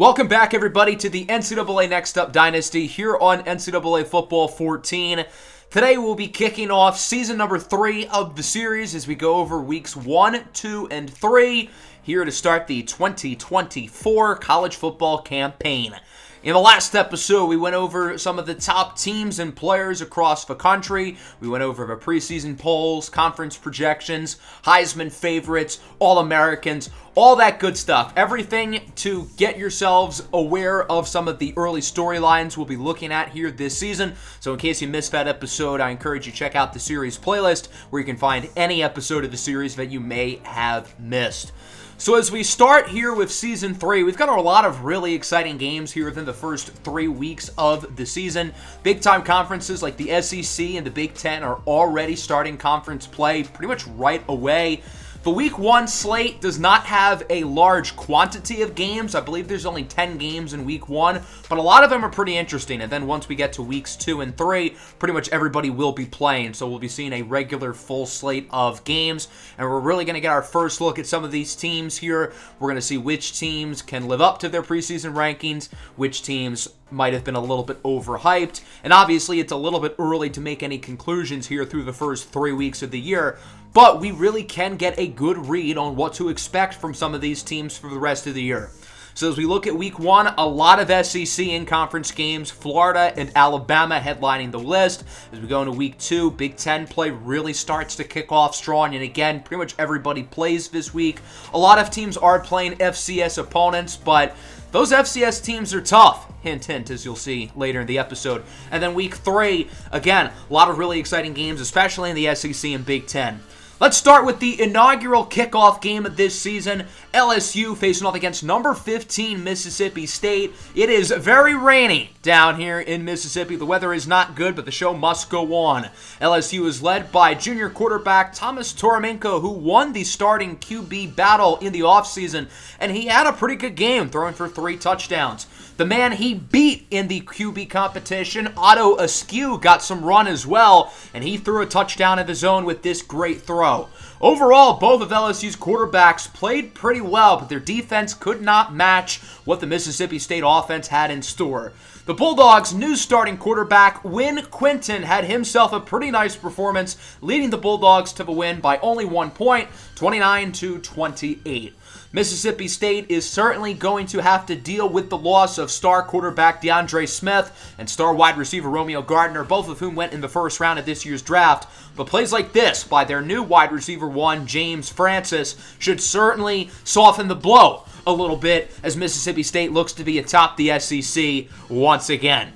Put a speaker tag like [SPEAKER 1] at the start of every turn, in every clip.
[SPEAKER 1] Welcome back, everybody, to the NCAA Next Up Dynasty here on NCAA Football 14. Today, we'll be kicking off season number 3 of the series as we go over weeks 1, 2, and 3 here to start the 2024 college football campaign. In the last episode, we went over some of the top teams and players across the country. We went over the preseason polls, conference projections, Heisman favorites, All-Americans, all that good stuff. Everything to get yourselves aware of some of the early storylines we'll be looking at here this season. So in case you missed that episode, I encourage you to check out the series playlist where you can find any episode of the series that you may have missed. So as we start here with Season 3, we've got a lot of really exciting games here within the first 3 weeks of the season. Big-time conferences like the SEC and the Big Ten are already starting conference play pretty much right away. The Week 1 slate does not have a large quantity of games. I believe there's only 10 games in Week 1, but a lot of them are pretty interesting. And then once we get to Weeks 2 and 3, pretty much everybody will be playing. So we'll be seeing a regular full slate of games. And we're really going to get our first look at some of these teams here. We're going to see which teams can live up to their preseason rankings, which teams might have been a little bit overhyped. And obviously, it's a little bit early to make any conclusions here through the first 3 weeks of the year. But we really can get a good read on what to expect from some of these teams for the rest of the year. So as we look at Week 1, a lot of SEC in-conference games, Florida and Alabama headlining the list. As we go into Week 2, Big Ten play really starts to kick off strong. And again, pretty much everybody plays this week. A lot of teams are playing FCS opponents, but those FCS teams are tough. Hint, hint, as you'll see later in the episode. And then Week 3, again, a lot of really exciting games, especially in the SEC and Big Ten. Let's start with the inaugural kickoff game of this season. LSU facing off against number 15 Mississippi State. It is very rainy down here in Mississippi. The weather is not good, but the show must go on. LSU is led by junior quarterback Thomas Toramenko, who won the starting QB battle in the offseason, and he had a pretty good game, throwing for 3 touchdowns. The man he beat in the QB competition, Otto Askew, got some run as well, and he threw a touchdown of his own with this great throw. Overall, both of LSU's quarterbacks played pretty well, but their defense could not match what the Mississippi State offense had in store. The Bulldogs' new starting quarterback, Win Quinton, had himself a pretty nice performance, leading the Bulldogs to the win by only 1 point, 29-28. Mississippi State is certainly going to have to deal with the loss of star quarterback DeAndre Smith and star wide receiver Romeo Gardner, both of whom went in the first round of this year's draft. But plays like this by their new wide receiver one, James Francis, should certainly soften the blow a little bit as Mississippi State looks to be atop the SEC once again.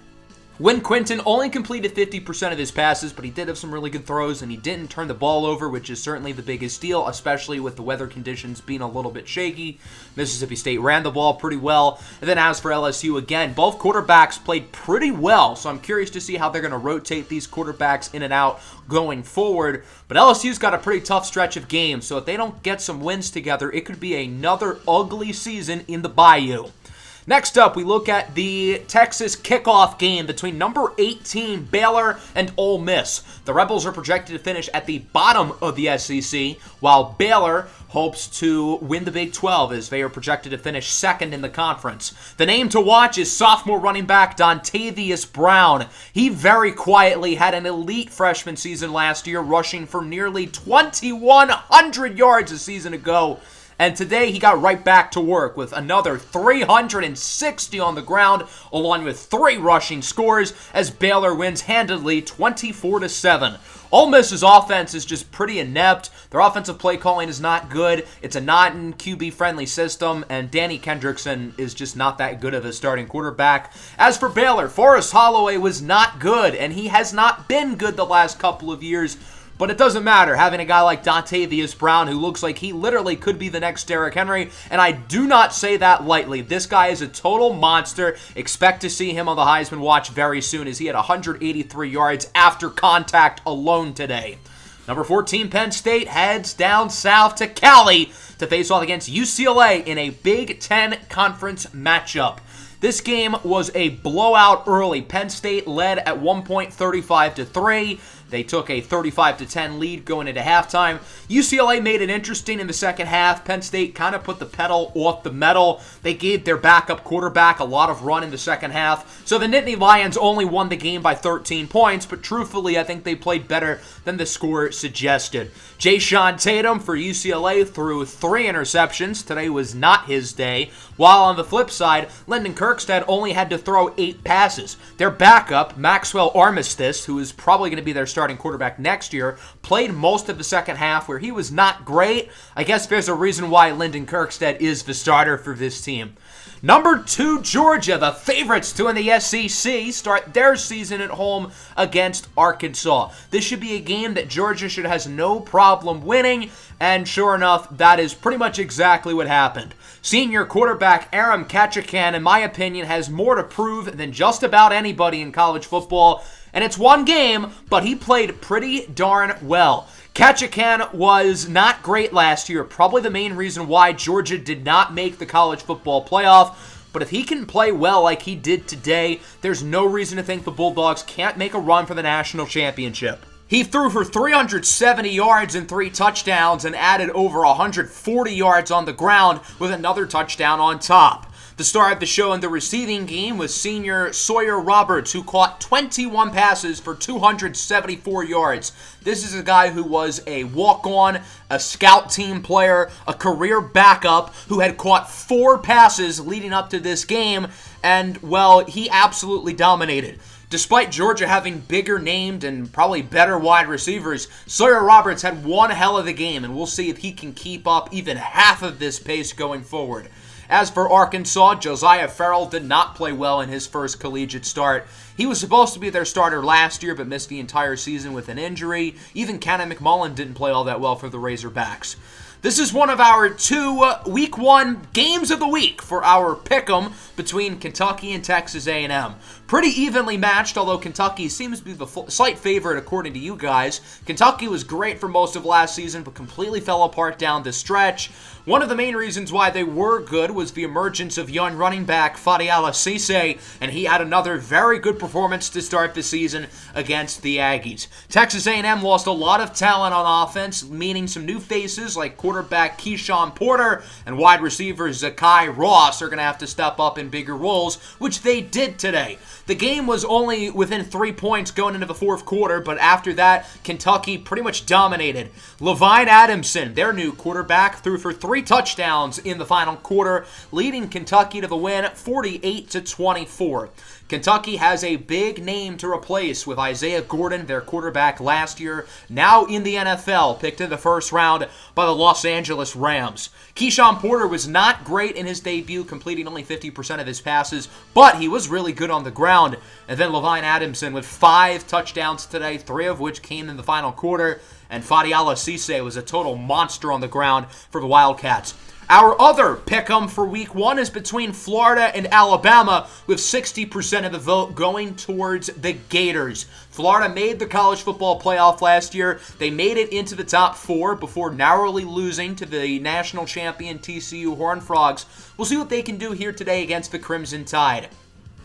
[SPEAKER 1] Win Quinton only completed 50% of his passes, but he did have some really good throws, and he didn't turn the ball over, which is certainly the biggest deal, especially with the weather conditions being a little bit shaky. Mississippi State ran the ball pretty well. And then as for LSU, again, both quarterbacks played pretty well, so I'm curious to see how they're going to rotate these quarterbacks in and out going forward. But LSU's got a pretty tough stretch of games, so if they don't get some wins together, it could be another ugly season in the Bayou. Next up, we look at the Texas kickoff game between number 18 Baylor and Ole Miss. The Rebels are projected to finish at the bottom of the SEC, while Baylor hopes to win the Big 12 as they are projected to finish second in the conference. The name to watch is sophomore running back Dontavius Brown. He very quietly had an elite freshman season last year, rushing for nearly 2,100 yards a season ago. And today he got right back to work with another 360 on the ground, along with 3 rushing scores as Baylor wins handedly 24-7. Ole Miss's offense is just pretty inept. Their offensive play calling is not good. It's a non-QB-friendly system, and Danny Kendrickson is just not that good of a starting quarterback. As for Baylor, Forrest Holloway was not good, and he has not been good the last couple of years. But it doesn't matter, having a guy like Dontavius Brown who looks like he literally could be the next Derrick Henry, and I do not say that lightly. This guy is a total monster. Expect to see him on the Heisman watch very soon as he had 183 yards after contact alone today. Number 14 Penn State heads down south to Cali to face off against UCLA in a Big Ten Conference matchup. This game was a blowout early. Penn State led at one point 35-3. They took a 35-10 lead going into halftime. UCLA made it interesting in the second half. Penn State kind of put the pedal off the metal. They gave their backup quarterback a lot of run in the second half. So the Nittany Lions only won the game by 13 points, but truthfully, I think they played better than the score suggested. Jayson Tatum for UCLA threw 3 interceptions. Today was not his day. While on the flip side, Lyndon Kirkstad only had to throw 8 passes. Their backup, Maxwell Armistice, who is probably going to be their starting quarterback next year, played most of the second half where he was not great. I guess there's a reason why Lyndon Kirkstad is the starter for this team. Number 2, Georgia, the favorites to win the SEC, start their season at home against Arkansas. This should be a game that Georgia should have no problem winning, and sure enough, that is pretty much exactly what happened. Senior quarterback Aram Kachakan, in my opinion, has more to prove than just about anybody in college football, and it's one game, but he played pretty darn well. Kachakan was not great last year, probably the main reason why Georgia did not make the college football playoff. But if he can play well like he did today, there's no reason to think the Bulldogs can't make a run for the national championship. He threw for 370 yards and 3 touchdowns and added over 140 yards on the ground with another touchdown on top. The star of the show in the receiving game was senior Sawyer Roberts, who caught 21 passes for 274 yards. This is a guy who was a walk-on, a scout team player, a career backup, who had caught 4 passes leading up to this game, and, well, he absolutely dominated. Despite Georgia having bigger named and probably better wide receivers, Sawyer Roberts had one hell of a game, and we'll see if he can keep up even half of this pace going forward. As for Arkansas, Josiah Farrell did not play well in his first collegiate start. He was supposed to be their starter last year, but missed the entire season with an injury. Even Cannon McMullen didn't play all that well for the Razorbacks. This is one of our 2 Week 1 games of the week for our pick'em between Kentucky and Texas A&M. Pretty evenly matched, although Kentucky seems to be the slight favorite according to you guys. Kentucky was great for most of last season, but completely fell apart down the stretch. One of the main reasons why they were good was the emergence of young running back Fadiala Cisse, and he had another very good performance to start the season against the Aggies. Texas A&M lost a lot of talent on offense, meaning some new faces like quarterback Keyshawn Porter and wide receiver Zakai Ross are going to have to step up in bigger roles, which they did today. The game was only within 3 points going into the fourth quarter, but after that, Kentucky pretty much dominated. Levine Adamson, their new quarterback, threw for 3 touchdowns in the final quarter, leading Kentucky to the win 48-24. Kentucky has a big name to replace with Isaiah Gordon, their quarterback last year, now in the NFL, picked in the first round by the Los Angeles Rams. Keyshawn Porter was not great in his debut, completing only 50% of his passes, but he was really good on the ground. And then Levine Adamson with 5 touchdowns today, 3 of which came in the final quarter, and Fadiala Cisse was a total monster on the ground for the Wildcats. Our other pick'em for Week 1 is between Florida and Alabama, with 60% of the vote going towards the Gators. Florida made the college football playoff last year. They made it into the top 4 before narrowly losing to the national champion TCU Horned Frogs. We'll see what they can do here today against the Crimson Tide.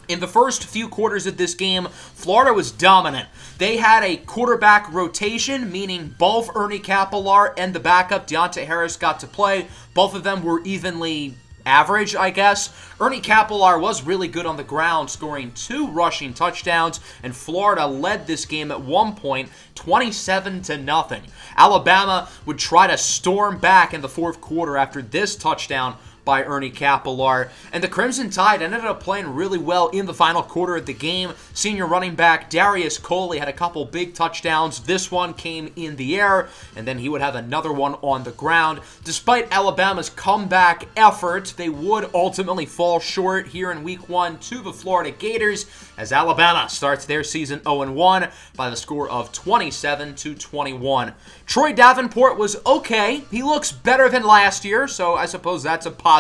[SPEAKER 1] In the first few quarters of this game, Florida was dominant. They had a quarterback rotation, meaning both Ernie Capellar and the backup Deontay Harris got to play. Both of them were evenly average, I guess. Ernie Capellar was really good on the ground, scoring 2 rushing touchdowns, and Florida led this game at one point 27-0. Alabama would try to storm back in the fourth quarter after this touchdown by Ernie Capellar, and the Crimson Tide ended up playing really well in the final quarter of the game. Senior running back Darius Coley had a couple big touchdowns. This one came in the air, and then he would have another one on the ground. Despite Alabama's comeback efforts, they would ultimately fall short here in Week 1 to the Florida Gators, as Alabama starts their season 0-1 by the score of 27-21. Troy Davenport was okay. He looks better than last year, so I suppose that's a positive.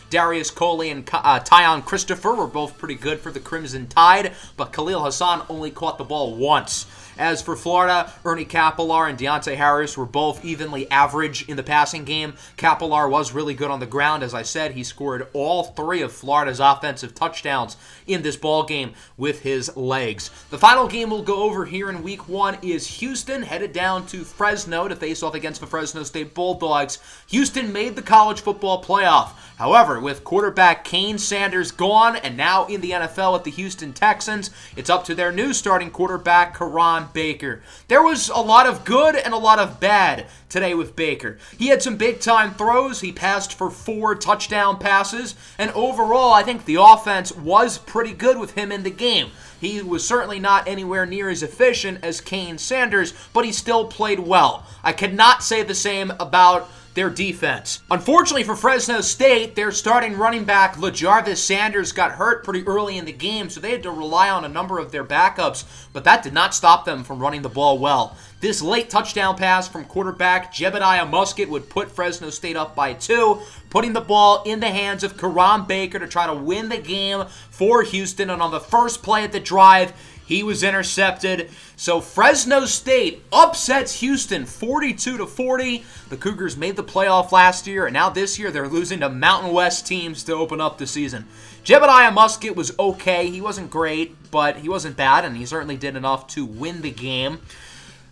[SPEAKER 1] Darius Coley and Tyon Christopher were both pretty good for the Crimson Tide, but Khalil Hassan only caught the ball once. As for Florida, Ernie Capillar and Deontay Harris were both evenly average in the passing game. Capillar was really good on the ground. As I said, he scored all 3 of Florida's offensive touchdowns in this ball game with his legs. The final game we'll go over here in Week 1 is Houston headed down to Fresno to face off against the Fresno State Bulldogs. Houston made the college football playoff. However, with quarterback Kane Sanders gone and now in the NFL with the Houston Texans, it's up to their new starting quarterback, Karan Baker. There was a lot of good and a lot of bad today with Baker. He had some big-time throws. He passed for 4 touchdown passes, and overall, I think the offense was pretty good with him in the game. He was certainly not anywhere near as efficient as Kane Sanders, but he still played well. I cannot say the same about their defense. Unfortunately for Fresno State, their starting running back, LaJarvis Sanders, got hurt pretty early in the game, so they had to rely on a number of their backups, but that did not stop them from running the ball well. This late touchdown pass from quarterback Jebediah Muskett would put Fresno State up by 2, putting the ball in the hands of Karan Baker to try to win the game for Houston, and on the first play of the drive, he was intercepted. So Fresno State upsets Houston 42-40. The Cougars made the playoff last year, and now this year they're losing to Mountain West teams to open up the season. Jebediah Muskett was okay. He wasn't great, but he wasn't bad, and he certainly did enough to win the game.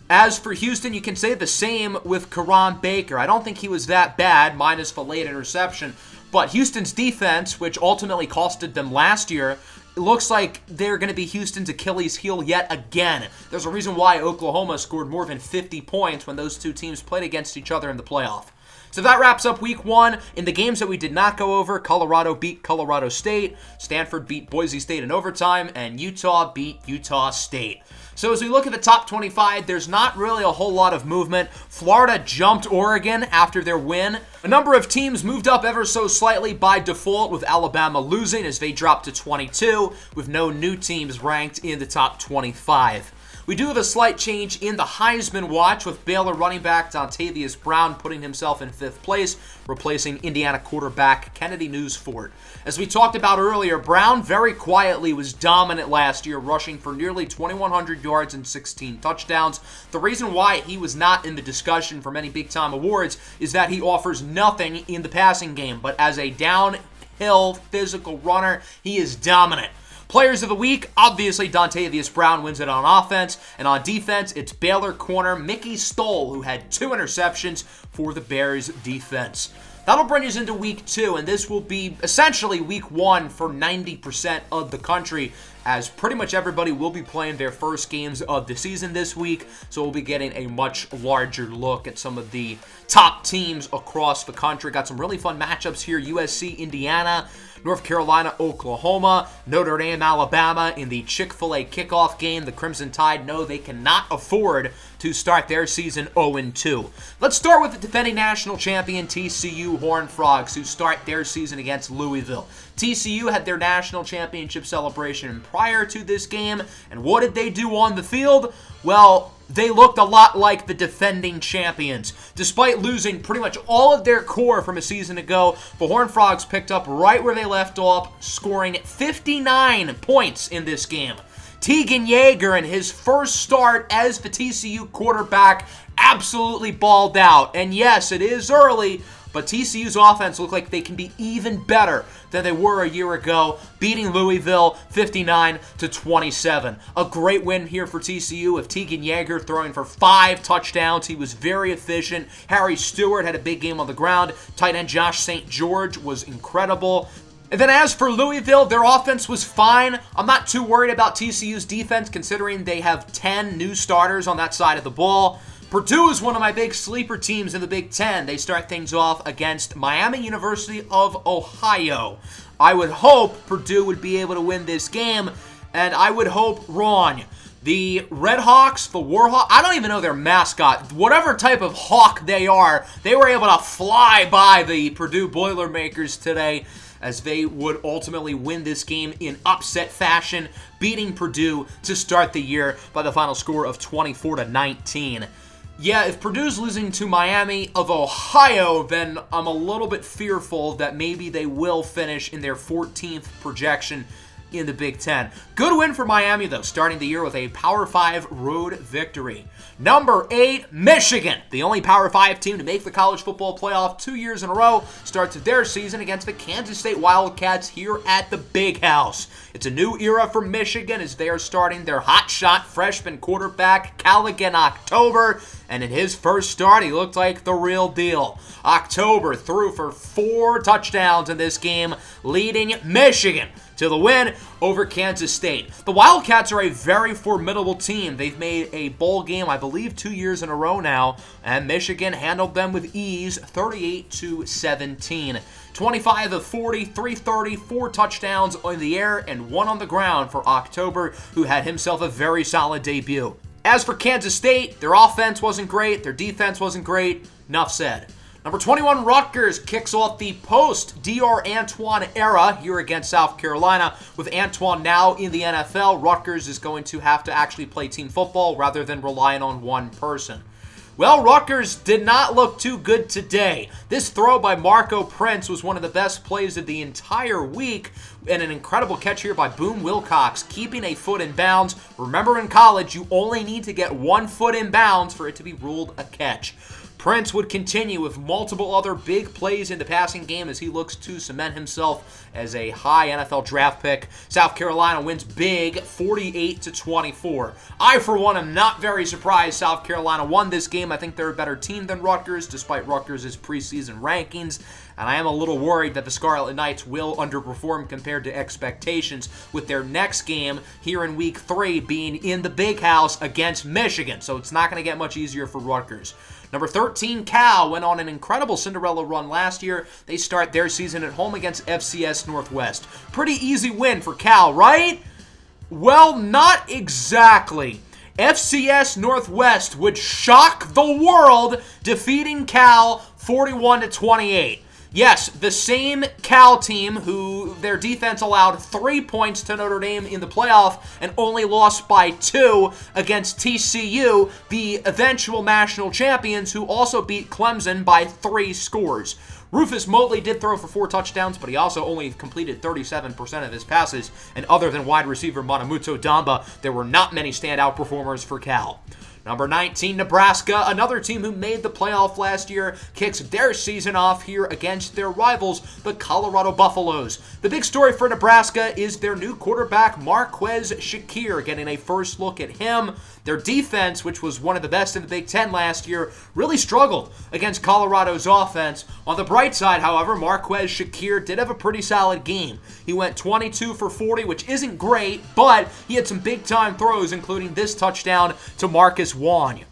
[SPEAKER 1] As for Houston, you can say the same with Karan Baker. I don't think he was that bad, minus the late interception. But Houston's defense, which ultimately costed them last year, it looks like they're going to be Houston's Achilles heel yet again. There's a reason why Oklahoma scored more than 50 points when those two teams played against each other in the playoff. So that wraps up Week 1. In the games that we did not go over, Colorado beat Colorado State, Stanford beat Boise State in overtime, and Utah beat Utah State. So as we look at the top 25, there's not really a whole lot of movement. Florida jumped Oregon after their win. A number of teams moved up ever so slightly by default, with Alabama losing as they dropped to 22, with no new teams ranked in the top 25. We do have a slight change in the Heisman watch, with Baylor running back Dontavius Brown putting himself in 5th place, replacing Indiana quarterback Kennedy Newsfort. As we talked about earlier, Brown very quietly was dominant last year, rushing for nearly 2,100 yards and 16 touchdowns. The reason why he was not in the discussion for many big-time awards is that he offers nothing in the passing game, but as a downhill physical runner, he is dominant. Players of the week, obviously Dontavius Brown wins it on offense, and on defense, it's Baylor corner Mickey Stoll, who had 2 interceptions for the Bears defense. That'll bring us into Week 2, and this will be essentially Week 1 for 90% of the country, as pretty much everybody will be playing their first games of the season this week, so we'll be getting a much larger look at some of the top teams across the country. Got some really fun matchups here: USC, Indiana, North Carolina, Oklahoma, Notre Dame, Alabama in the Chick-fil-A kickoff game. The Crimson Tide know they cannot afford to start their season 0-2. Let's start with the defending national champion TCU Horned Frogs, who start their season against Louisville. TCU had their national championship celebration prior to this game, and what did they do on the field? Well, they looked a lot like the defending champions. Despite losing pretty much all of their core from a season ago, the Horned Frogs picked up right where they left off, scoring 59 points in this game. Tegan Yeager, in his first start as the TCU quarterback, absolutely balled out. And yes, it is early, but TCU's offense looked like they can be even better than they were a year ago, beating Louisville 59-27. A great win here for TCU, with Tegan Yeager throwing for 5 touchdowns. He was very efficient. Harry Stewart had a big game on the ground. Tight end Josh St. George was incredible. And then as for Louisville, their offense was fine. I'm not too worried about TCU's defense, considering they have 10 new starters on that side of the ball. Purdue is one of my big sleeper teams in the Big Ten. They start things off against Miami University of Ohio. I would hope Purdue would be able to win this game, and I would hope wrong. The Red Hawks, the Warhawks, I don't even know their mascot. Whatever type of hawk they are, they were able to fly by the Purdue Boilermakers today, as they would ultimately win this game in upset fashion, beating Purdue to start the year by the final score of 24-19. Yeah, if Purdue's losing to Miami of Ohio, then I'm a little bit fearful that maybe they will finish in their 14th projection in the Big Ten. Good win for Miami, though, starting the year with a Power 5 road victory. Number 8, Michigan, the only Power 5 team to make the college football playoff 2 years in a row, starts their season against the Kansas State Wildcats here at the Big House. It's a new era for Michigan as they are starting their hotshot freshman quarterback, Callaghan October, and in his first start, he looked like the real deal. October threw for 4 touchdowns in this game, leading Michigan to the win over Kansas State. The Wildcats are a very formidable team. They've made a bowl game, I believe, 2 years in a row now, and Michigan handled them with ease, 38-17. 25 of 40, 330, 4 touchdowns in the air, and 1 on the ground for October, who had himself a very solid debut. As for Kansas State, their offense wasn't great, their defense wasn't great, enough said. Number 21, Rutgers kicks off the post-Dr. Antoine era here against South Carolina. With Antoine now in the NFL, Rutgers is going to have to actually play team football rather than relying on one person. Well, Rutgers did not look too good today. This throw by Marco Prince was one of the best plays of the entire week, and an incredible catch here by Boone Wilcox, keeping a foot in bounds. Remember, in college, you only need to get 1 foot in bounds for it to be ruled a catch. Prince would continue with multiple other big plays in the passing game as he looks to cement himself as a high NFL draft pick. South Carolina wins big, 48-24. I, for one, am not very surprised South Carolina won this game. I think they're a better team than Rutgers, despite Rutgers' preseason rankings. And I am a little worried that the Scarlet Knights will underperform compared to expectations, with their next game here in Week 3 being in the Big House against Michigan. So it's not going to get much easier for Rutgers. Number 13, Cal, went on an incredible Cinderella run last year. They start their season at home against FCS Northwest. Pretty easy win for Cal, right? Well, not exactly. FCS Northwest would shock the world, defeating Cal 41-28. Yes, the same Cal team who their defense allowed 3 points to Notre Dame in the playoff and only lost by 2 against TCU, the eventual national champions, who also beat Clemson by 3 scores. Rufus Motley did throw for 4 touchdowns, but he also only completed 37% of his passes, and other than wide receiver Manamuto Damba, there were not many standout performers for Cal. Number 19, Nebraska, another team who made the playoff last year, kicks their season off here against their rivals, the Colorado Buffaloes. The big story for Nebraska is their new quarterback, Marquez Shakir, getting a first look at him. Their defense, which was one of the best in the Big Ten last year, really struggled against Colorado's offense. On the bright side, however, Marquez Shakir did have a pretty solid game. He went 22 for 40, which isn't great, but he had some big-time throws, including this touchdown to Marcus Wong.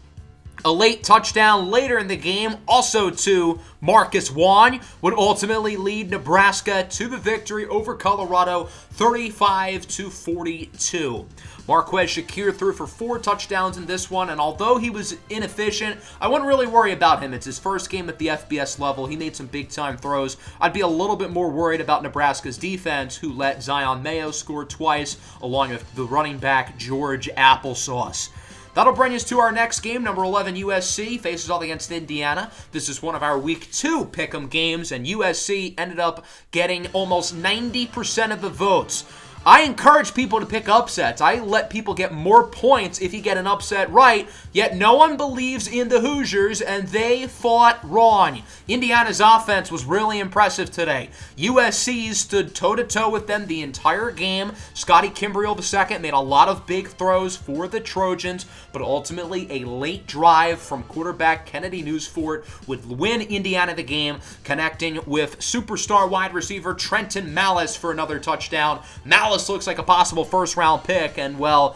[SPEAKER 1] A late touchdown later in the game, also to Marcus Wong, would ultimately lead Nebraska to the victory over Colorado, 35-42. Marquez Shakir threw for 4 touchdowns in this one, and although he was inefficient, I wouldn't really worry about him. It's his first game at the FBS level. He made some big-time throws. I'd be a little bit more worried about Nebraska's defense, who let Zion Mayo score twice, along with the running back George Applesauce. That'll bring us to our next game. Number 11, USC faces off against Indiana. This is one of our Week 2 pick'em games, and USC ended up getting almost 90% of the votes. I encourage people to pick upsets. I let people get more points if you get an upset right, yet no one believes in the Hoosiers, and they fought wrong. Indiana's offense was really impressive today. USC stood toe-to-toe with them the entire game. Scotty Kimbrell II made a lot of big throws for the Trojans, but ultimately a late drive from quarterback Kennedy Newsfort would win Indiana the game, connecting with superstar wide receiver Trenton Malice for another touchdown. Malice looks like a possible first-round pick, and, well,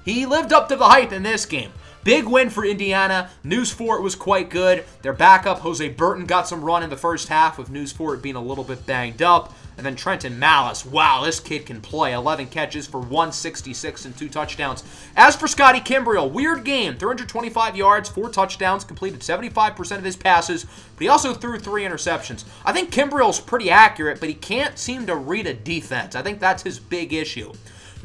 [SPEAKER 1] he lived up to the hype in this game. Big win for Indiana. Newsfort was quite good. Their backup, Jose Burton, got some run in the first half, with Newsfort being a little bit banged up. And then Trenton Malice, wow, this kid can play. 11 catches for 166 and 2 touchdowns. As for Scotty Kimbrell, weird game. 325 yards, 4 touchdowns, completed 75% of his passes, but he also threw 3 interceptions. I think Kimbrell's pretty accurate, but he can't seem to read a defense. I think that's his big issue.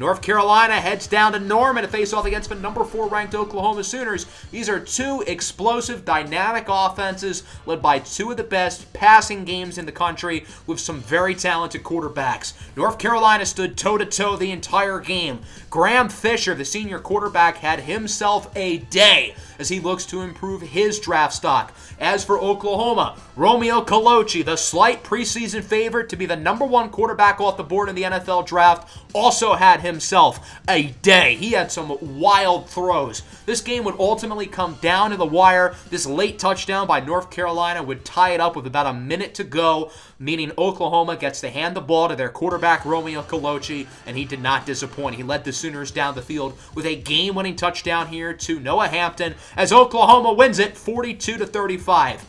[SPEAKER 1] North Carolina heads down to Norman to face off against the number 4 ranked Oklahoma Sooners. These are two explosive, dynamic offenses led by two of the best passing games in the country with some very talented quarterbacks. North Carolina stood toe-to-toe the entire game. Graham Fisher, the senior quarterback, had himself a day as he looks to improve his draft stock. As for Oklahoma, Romeo Colochi, the slight preseason favorite to be the number 1 quarterback off the board in the NFL draft, also had himself a day. He had some wild throws. This game would ultimately come down to the wire. This late touchdown by North Carolina would tie it up with about a minute to go, meaning Oklahoma gets to hand the ball to their quarterback, Romeo Colochi, and he did not disappoint. He led the Sooners down the field with a game-winning touchdown here to Noah Hampton as Oklahoma wins it 42-35.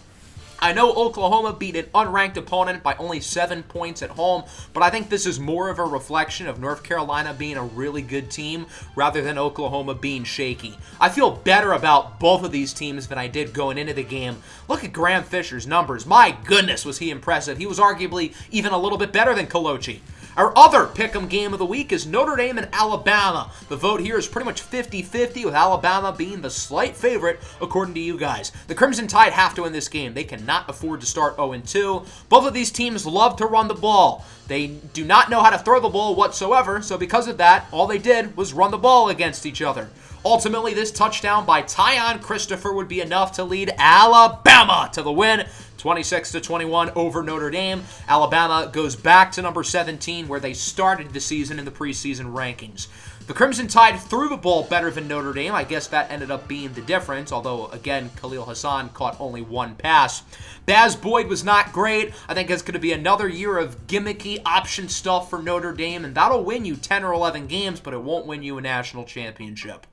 [SPEAKER 1] I know Oklahoma beat an unranked opponent by only 7 points at home, but I think this is more of a reflection of North Carolina being a really good team rather than Oklahoma being shaky. I feel better about both of these teams than I did going into the game. Look at Graham Fisher's numbers. My goodness, was he impressive. He was arguably even a little bit better than Colochi. Our other pick'em game of the week is Notre Dame and Alabama. The vote here is pretty much 50-50, with Alabama being the slight favorite, according to you guys. The Crimson Tide have to win this game. They cannot afford to start 0-2. Both of these teams love to run the ball. They do not know how to throw the ball whatsoever, so because of that, all they did was run the ball against each other. Ultimately, this touchdown by Tyon Christopher would be enough to lead Alabama to the win, 26-21 over Notre Dame. Alabama goes back to number 17, where they started the season in the preseason rankings. The Crimson Tide threw the ball better than Notre Dame. I guess that ended up being the difference, although, again, Khalil Hassan caught only one pass. Baz Boyd was not great. I think it's going to be another year of gimmicky option stuff for Notre Dame, and that'll win you 10 or 11 games, but it won't win you a national championship.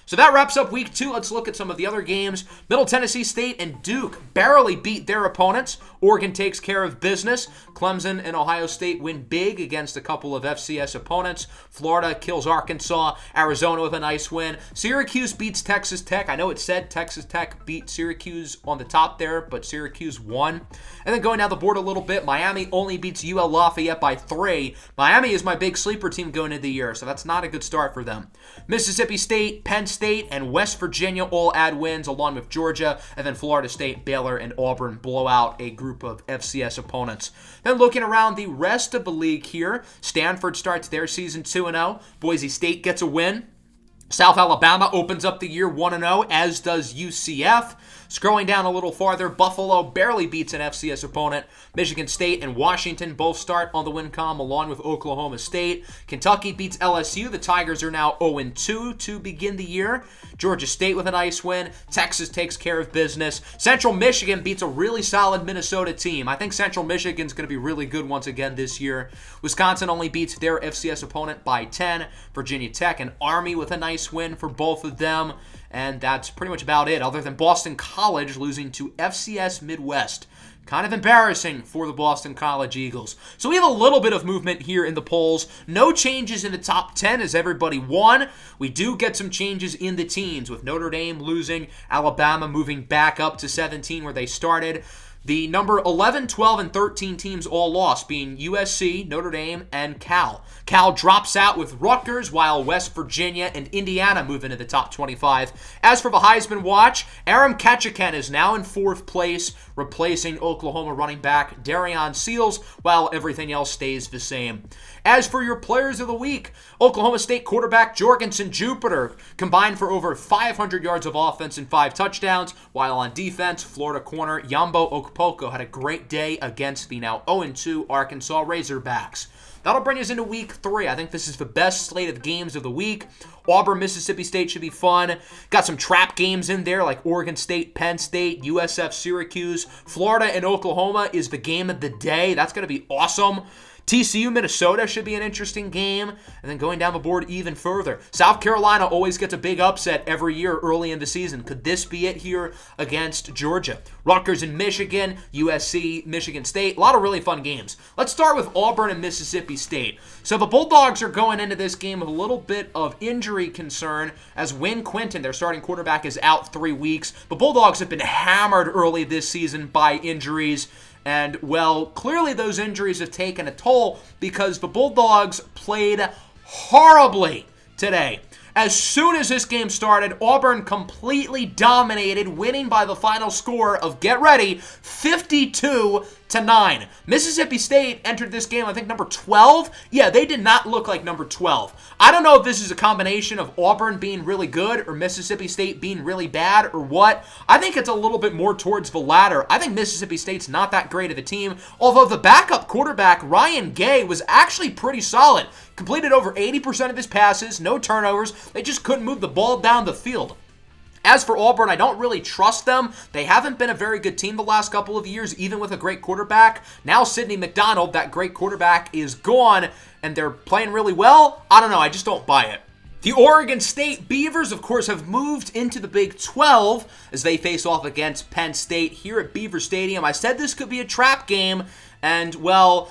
[SPEAKER 1] So that wraps up week 2. Let's look at some of the other games. Middle Tennessee State and Duke barely beat their opponents. Oregon takes care of business. Clemson and Ohio State win big against a couple of FCS opponents. Florida kills Arkansas. Arizona with a nice win. Syracuse beats Texas Tech. I know it said Texas Tech beat Syracuse on the top there, but Syracuse won. And then going down the board a little bit, Miami only beats UL Lafayette by 3. Miami is my big sleeper team going into the year, so that's not a good start for them. Mississippi State, Penn State, and West Virginia all add wins along with Georgia, and then Florida State, Baylor, and Auburn blow out a group of FCS opponents. Then looking around the rest of the league here, Stanford starts their season 2-0. Boise State gets a win. South Alabama opens up the year 1-0, as does UCF. Scrolling down a little farther, Buffalo barely beats an FCS opponent. Michigan State and Washington both start on the win column along with Oklahoma State. Kentucky beats LSU. The Tigers are now 0-2 to begin the year. Georgia State with a nice win. Texas takes care of business. Central Michigan beats a really solid Minnesota team. I think Central Michigan's going to be really good once again this year. Wisconsin only beats their FCS opponent by 10. Virginia Tech and Army with a nice win for both of them. And that's pretty much about it, other than Boston College losing to FCS Midwest. Kind of embarrassing for the Boston College Eagles. So we have a little bit of movement here in the polls. No changes in the top 10 as everybody won. We do get some changes in the teams, with Notre Dame losing, Alabama moving back up to 17 where they started. The number 11, 12, and 13 teams all lost, being USC, Notre Dame, and Cal. Cal drops out with Rutgers, while West Virginia and Indiana move into the top 25. As for the Heisman watch, Aram Ketchikan is now in 4th place, replacing Oklahoma running back Darion Seals, while everything else stays the same. As for your players of the week, Oklahoma State quarterback Jorgensen Jupiter combined for over 500 yards of offense and 5 touchdowns, while on defense, Florida corner Yambo Okpoko had a great day against the now 0-2 Arkansas Razorbacks. That'll bring us into week 3. I think this is the best slate of games of the week. Auburn, Mississippi State should be fun. Got some trap games in there like Oregon State, Penn State, USF, Syracuse. Florida and Oklahoma is the game of the day. That's going to be awesome. TCU, Minnesota should be an interesting game. And then going down the board even further, South Carolina always gets a big upset every year early in the season. Could this be it here against Georgia? Rutgers and Michigan, USC, Michigan State. A lot of really fun games. Let's start with Auburn and Mississippi State. So the Bulldogs are going into this game with a little bit of injury concern, as Win Quinton, their starting quarterback, is out 3 weeks. The Bulldogs have been hammered early this season by injuries. And, well, clearly those injuries have taken a toll, because the Bulldogs played horribly today. As soon as this game started, Auburn completely dominated, winning by the final score of, get ready, 52-9. Mississippi State entered this game, I think, number 12. Yeah, they did not look like number 12. I don't know if this is a combination of Auburn being really good or Mississippi State being really bad or what. I think it's a little bit more towards the latter. I think Mississippi State's not that great of a team, although the backup quarterback, Ryan Gay, was actually pretty solid. Completed over 80% of his passes, no turnovers. They just couldn't move the ball down the field. As for Auburn, I don't really trust them. They haven't been a very good team the last couple of years, even with a great quarterback. Now Sidney McDonald, that great quarterback, is gone, and they're playing really well. I don't know. I just don't buy it. The Oregon State Beavers, of course, have moved into the Big 12 as they face off against Penn State here at Beaver Stadium. I said this could be a trap game, and, well,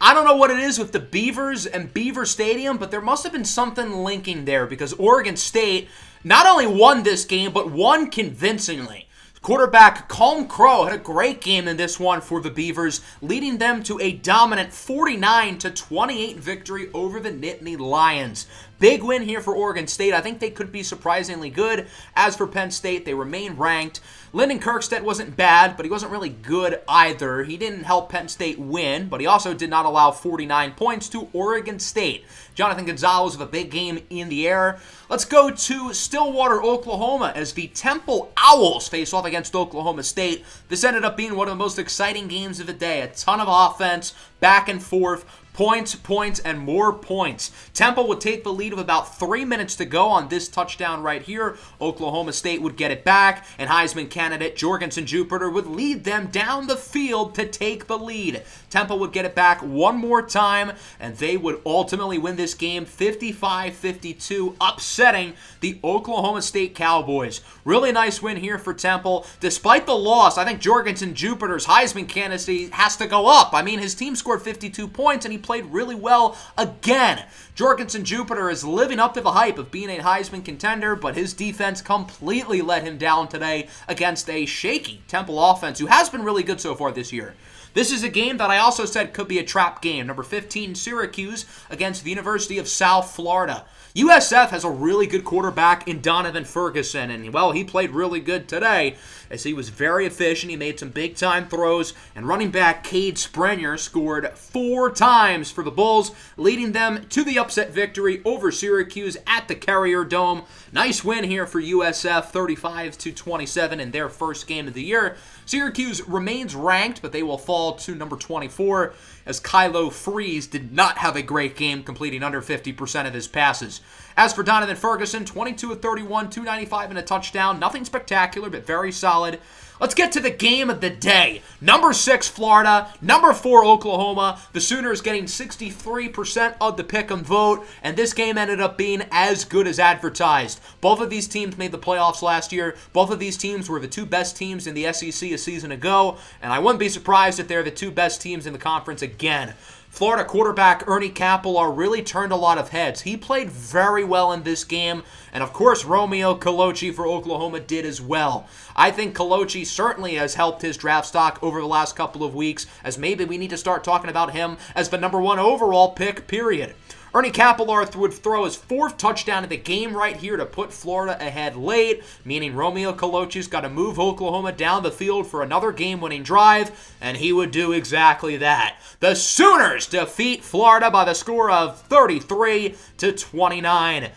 [SPEAKER 1] I don't know what it is with the Beavers and Beaver Stadium, but there must have been something linking there because Oregon State not only won this game, but won convincingly. Quarterback Colm Crow had a great game in this one for the Beavers, leading them to a dominant 49-28 victory over the Nittany Lions. Big win here for Oregon State. I think they could be surprisingly good. As for Penn State, they remain ranked. Lyndon Kirkstead wasn't bad, but he wasn't really good either. He didn't help Penn State win, but he also did not allow 49 points to Oregon State. Jonathan Gonzalez with a big game in the air. Let's go to Stillwater, Oklahoma, as the Temple Owls face off against Oklahoma State. This ended up being one of the most exciting games of the day. A ton of offense, back and forth. Points, and more points. Temple would take the lead with about 3 minutes to go on this touchdown right here. Oklahoma State would get it back, and Heisman candidate Jorgensen Jupiter would lead them down the field to take the lead. Temple would get it back one more time, and they would ultimately win this game 55-52, upsetting the Oklahoma State Cowboys. Really nice win here for Temple. Despite the loss, I think Jorgensen Jupiter's Heisman candidacy has to go up. I mean, his team scored 52 points, and he played really well again. Jorgensen Jupiter is living up to the hype of being a Heisman contender, but his defense completely let him down today against a shaky Temple offense who has been really good so far this year. This is a game that I also said could be a trap game. Number 15, Syracuse against the University of South Florida. USF has a really good quarterback in Donovan Ferguson, and, well, he played really good today as he was very efficient. He made some big-time throws, and running back Cade Springer scored 4 times for the Bulls, leading them to the upset victory over Syracuse at the Carrier Dome. Nice win here for USF, 35-27 in their first game of the year. Syracuse remains ranked, but they will fall to number 24 as Kylo Freeze did not have a great game, completing under 50% of his passes. As for Donovan Ferguson, 22 of 31, 295 and a touchdown. Nothing spectacular, but very solid. Let's get to the game of the day. Number 6, Florida. Number 4, Oklahoma. The Sooners getting 63% of the pick'em vote, and this game ended up being as good as advertised. Both of these teams made the playoffs last year. Both of these teams were the 2 best teams in the SEC a season ago, and I wouldn't be surprised if they're the 2 best teams in the conference again. Florida quarterback Ernie Capellar really turned a lot of heads. He played very well in this game, and of course Romeo Colucci for Oklahoma did as well. I think Colucci certainly has helped his draft stock over the last couple of weeks, as maybe we need to start talking about him as the number 1 overall pick, period. Ernie Capellar would throw his 4th touchdown of the game right here to put Florida ahead late, meaning Romeo Colucci's got to move Oklahoma down the field for another game-winning drive, and he would do exactly that. The Sooners defeat Florida by the score of 33-29.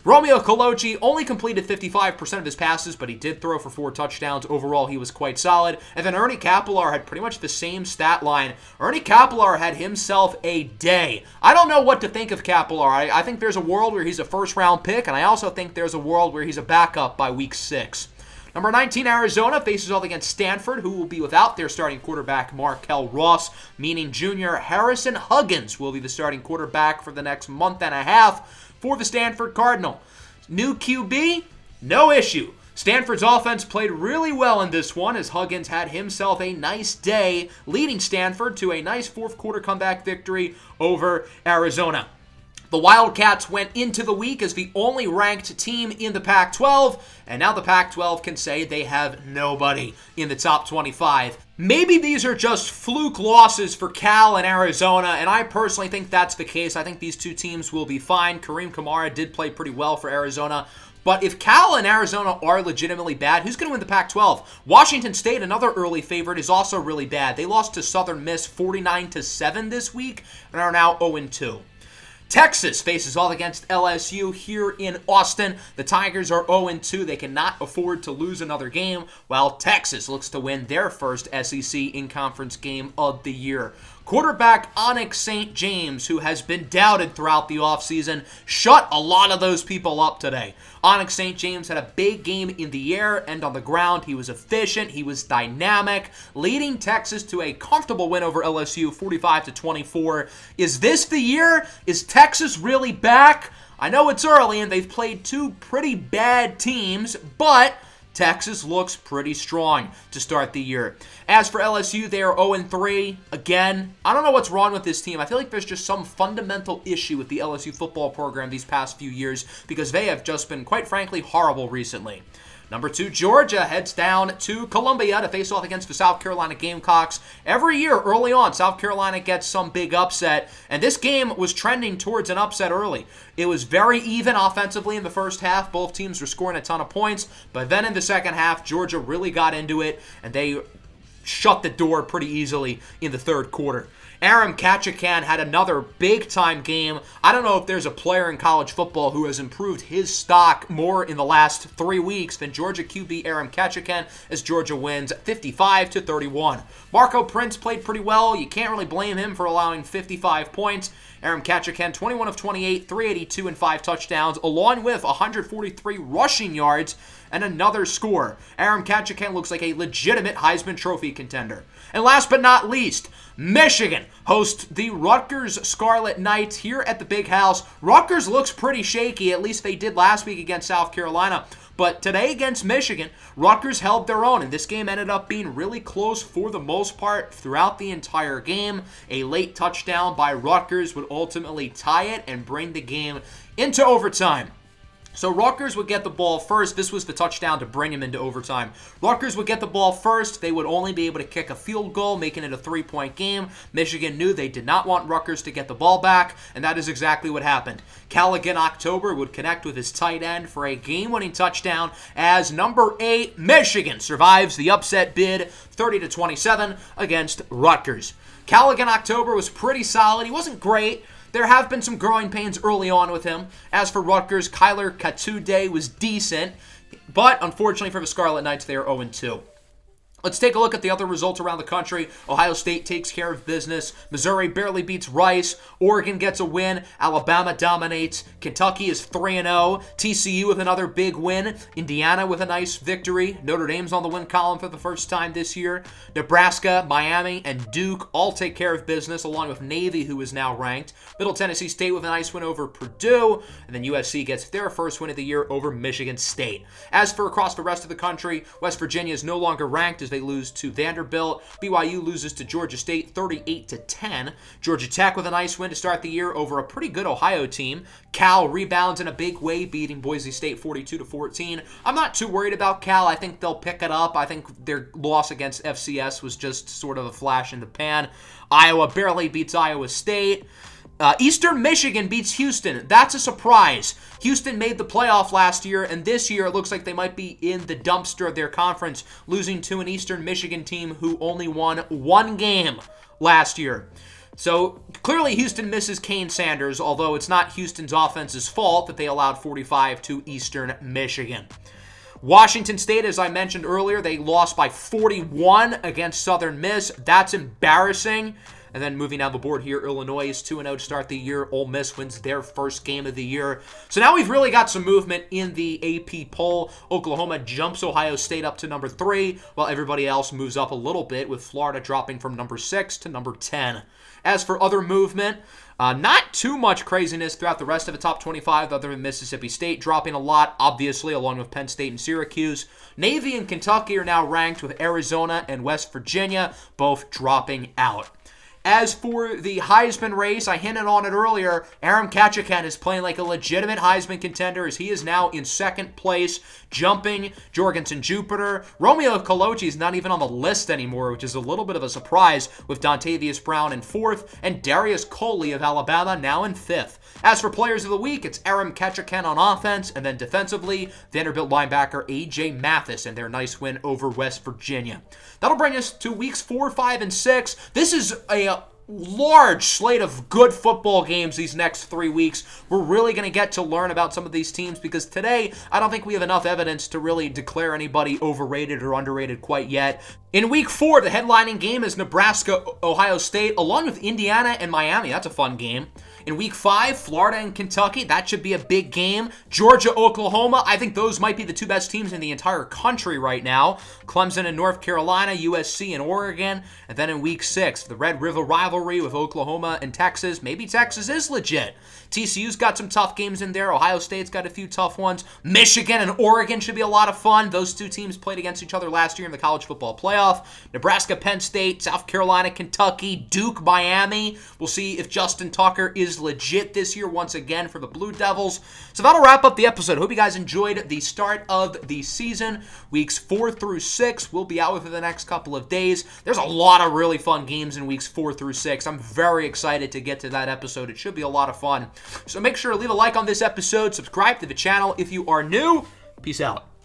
[SPEAKER 1] Romeo Colucci only completed 55% of his passes, but he did throw for 4 touchdowns. Overall, he was quite solid. And then Ernie Capellar had pretty much the same stat line. Ernie Capellar had himself a day. I don't know what to think of Capellar. I think there's a world where he's a first-round pick, and I also think there's a world where he's a backup by week 6. Number 19, Arizona, faces off against Stanford, who will be without their starting quarterback, Markel Ross, meaning junior Harrison Huggins will be the starting quarterback for the next month and a half for the Stanford Cardinal. New QB? No issue. Stanford's offense played really well in this one as Huggins had himself a nice day, leading Stanford to a nice 4th quarter comeback victory over Arizona. The Wildcats went into the week as the only ranked team in the Pac-12, and now the Pac-12 can say they have nobody in the top 25. Maybe these are just fluke losses for Cal and Arizona, and I personally think that's the case. I think these two teams will be fine. Kareem Kamara did play pretty well for Arizona. But if Cal and Arizona are legitimately bad, who's going to win the Pac-12? Washington State, another early favorite, is also really bad. They lost to Southern Miss 49-7 this week and are now 0-2. Texas faces off against LSU here in Austin. The Tigers are 0-2. They cannot afford to lose another game, while Texas looks to win their first SEC in-conference game of the year. Quarterback Onyx St. James, who has been doubted throughout the offseason, shut a lot of those people up today. Onyx St. James had a big game in the air and on the ground. He was efficient. He was dynamic, leading Texas to a comfortable win over LSU, 45-24. Is this the year? Is Texas really back? I know it's early and they've played two pretty bad teams, but Texas looks pretty strong to start the year. As for LSU, they are 0-3. Again, I don't know what's wrong with this team. I feel like there's just some fundamental issue with the LSU football program these past few years because they have just been, quite frankly, horrible recently. Number 2, Georgia heads down to Columbia to face off against the South Carolina Gamecocks. Every year, early on, South Carolina gets some big upset, and this game was trending towards an upset early. It was very even offensively in the first half. Both teams were scoring a ton of points, but then in the second half, Georgia really got into it, and they shut the door pretty easily in the third quarter. Aram Kachakan had another big-time game. I don't know if there's a player in college football who has improved his stock more in the last 3 weeks than Georgia QB Aram Kachakan as Georgia wins 55-31. Marco Prince played pretty well. You can't really blame him for allowing 55 points. Aram Kachakan, 21 of 28, 382 and 5 touchdowns, along with 143 rushing yards and another score. Aram Kachakan looks like a legitimate Heisman Trophy contender. And last but not least, Michigan hosts the Rutgers Scarlet Knights here at the Big House. Rutgers looks pretty shaky, at least they did last week against South Carolina. But today against Michigan, Rutgers held their own, and this game ended up being really close for the most part throughout the entire game. A late touchdown by Rutgers would ultimately tie it and bring the game into overtime. So Rutgers would get the ball first. This was the touchdown to bring him into overtime. Rutgers would get the ball first. They would only be able to kick a field goal, making it a 3-point game. Michigan knew they did not want Rutgers to get the ball back, and that is exactly what happened. Callaghan October would connect with his tight end for a game-winning touchdown as number 8, Michigan, survives the upset bid 30-27 against Rutgers. Callaghan October was pretty solid. He wasn't great. There have been some growing pains early on with him. As for Rutgers, Kyler Katude was decent, but unfortunately for the Scarlet Knights, they are 0-2. Let's take a look at the other results around the country. Ohio State takes care of business. Missouri barely beats Rice. Oregon gets a win. Alabama dominates. Kentucky is 3-0. TCU with another big win. Indiana with a nice victory. Notre Dame's on the win column for the first time this year. Nebraska, Miami, and Duke all take care of business, along with Navy, who is now ranked. Middle Tennessee State with a nice win over Purdue. And then USC gets their first win of the year over Michigan State. As for across the rest of the country, West Virginia is no longer ranked as they lose to Vanderbilt. BYU loses to Georgia State 38-10. Georgia Tech with a nice win to start the year over a pretty good Ohio team. Cal rebounds in a big way, beating Boise State 42-14. I'm not too worried about Cal. I think they'll pick it up. I think their loss against FCS was just sort of a flash in the pan. Iowa barely beats Iowa State. Eastern Michigan beats Houston. That's a surprise. Houston made the playoff last year, and this year it looks like they might be in the dumpster of their conference, losing to an Eastern Michigan team who only won one game last year. So clearly Houston misses Kane Sanders, although it's not Houston's offense's fault that they allowed 45 to Eastern Michigan. Washington State, as I mentioned earlier, they lost by 41 against Southern Miss. That's embarrassing. And then moving down the board here, Illinois is 2-0 to start the year. Ole Miss wins their first game of the year. So now we've really got some movement in the AP poll. Oklahoma jumps Ohio State up to number 3, while everybody else moves up a little bit, with Florida dropping from number 6 to number 10. As for other movement, not too much craziness throughout the rest of the top 25, other than Mississippi State dropping a lot, obviously, along with Penn State and Syracuse. Navy and Kentucky are now ranked, with Arizona and West Virginia both dropping out. As for the Heisman race, I hinted on it earlier. Aram Kachakan is playing like a legitimate Heisman contender as he is now in second place, jumping Jorgensen Jupiter. Romeo Colucci is not even on the list anymore, which is a little bit of a surprise, with Dontavius Brown in fourth and Darius Coley of Alabama now in fifth. As for players of the week, it's Aram Kachakan on offense, and then defensively, Vanderbilt linebacker A.J. Mathis and their nice win over West Virginia. That'll bring us to weeks 4, 5, and 6. This is a large slate of good football games these next 3 weeks. We're really going to get to learn about some of these teams because today I don't think we have enough evidence to really declare anybody overrated or underrated quite yet. In week 4, the headlining game is Nebraska-Ohio State along with Indiana and Miami. That's a fun game. In week 5, Florida and Kentucky. That should be a big game. Georgia, Oklahoma. I think those might be the two best teams in the entire country right now. Clemson and North Carolina, USC and Oregon. And then in week 6, the Red River rivalry with Oklahoma and Texas. Maybe Texas is legit. TCU's got some tough games in there. Ohio State's got a few tough ones. Michigan and Oregon should be a lot of fun. Those two teams played against each other last year in the college football playoff. Nebraska, Penn State, South Carolina, Kentucky, Duke, Miami. We'll see if Justin Tucker is legit this year once again for the Blue Devils. So that'll wrap up the episode. Hope you guys enjoyed the start of the season. Weeks 4 through 6 will be out within the next couple of days. There's a lot of really fun games in weeks 4 through 6. I'm very excited to get to that episode. It should be a lot of fun. So make sure to leave a like on this episode, subscribe to the channel if you are new. Peace out.